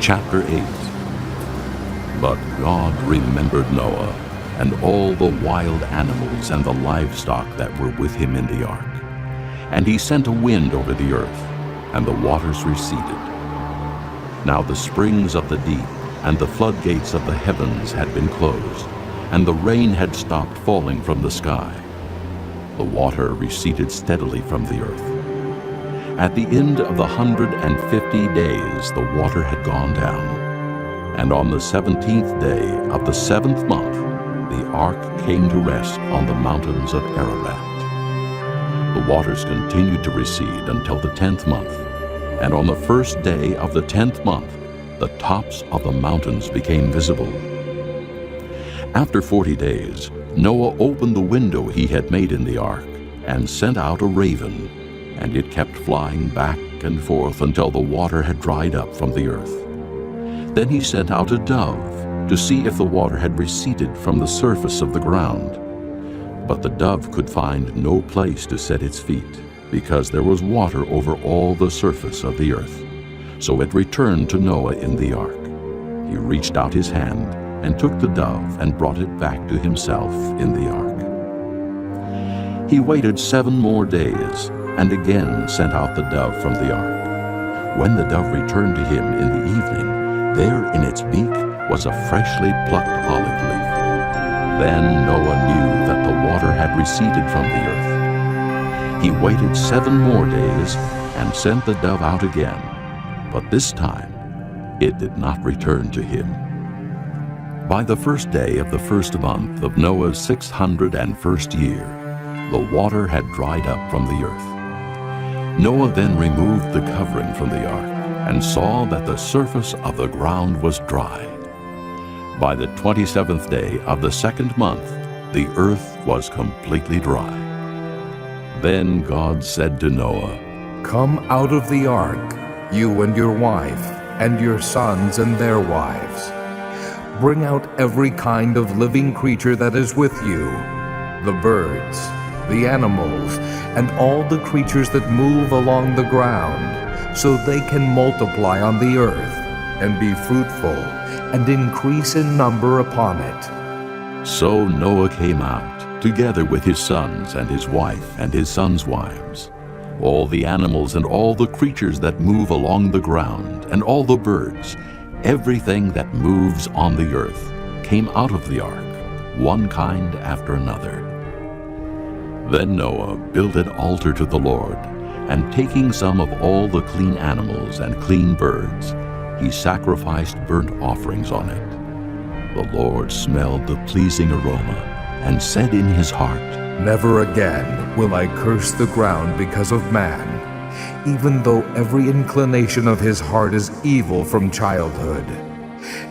Chapter 8. But God remembered Noah and all the wild animals and the livestock that were with him in the ark. And he sent a wind over the earth, and the waters receded. Now the springs of the deep and the floodgates of the heavens had been closed, and the rain had stopped falling from the sky. The water receded steadily from the earth. At the end of the 150 days the water had gone down, and on the 17th day of the 7th month the ark came to rest on the mountains of Ararat. The waters continued to recede until the 10th month, and on the first day of the 10th month the tops of the mountains became visible. After 40 days, Noah opened the window he had made in the ark and sent out a raven, and it kept flying back and forth until the water had dried up from the earth. Then he sent out a dove to see if the water had receded from the surface of the ground. But the dove could find no place to set its feet, because there was water over all the surface of the earth. So it returned to Noah in the ark. He reached out his hand and took the dove and brought it back to himself in the ark. He waited 7 more days and again sent out the dove from the ark. When the dove returned to him in the evening, there in its beak was a freshly plucked olive leaf. Then Noah knew that the water had receded from the earth. He waited 7 more days and sent the dove out again, but this time it did not return to him. By the first day of the first month of Noah's 601st year, the water had dried up from the earth. Noah then removed the covering from the ark and saw that the surface of the ground was dry. By the 27th day of the 2nd month, the earth was completely dry. Then God said to Noah, "Come out of the ark, you and your wife, and your sons and their wives. Bring out every kind of living creature that is with you, the birds, the animals, and all the creatures that move along the ground, so they can multiply on the earth and be fruitful and increase in number upon it." So Noah came out, together with his sons and his wife and his sons' wives. All the animals and all the creatures that move along the ground, and all the birds, everything that moves on the earth, came out of the ark, one kind after another. Then Noah built an altar to the Lord, and taking some of all the clean animals and clean birds, he sacrificed burnt offerings on it. The Lord smelled the pleasing aroma and said in his heart, "Never again will I curse the ground because of man, even though every inclination of his heart is evil from childhood.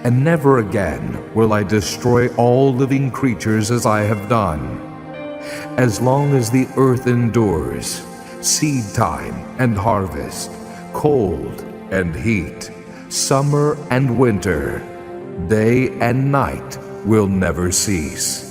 And never again will I destroy all living creatures as I have done. As long as the earth endures, seed time and harvest, cold and heat, summer and winter, day and night will never cease."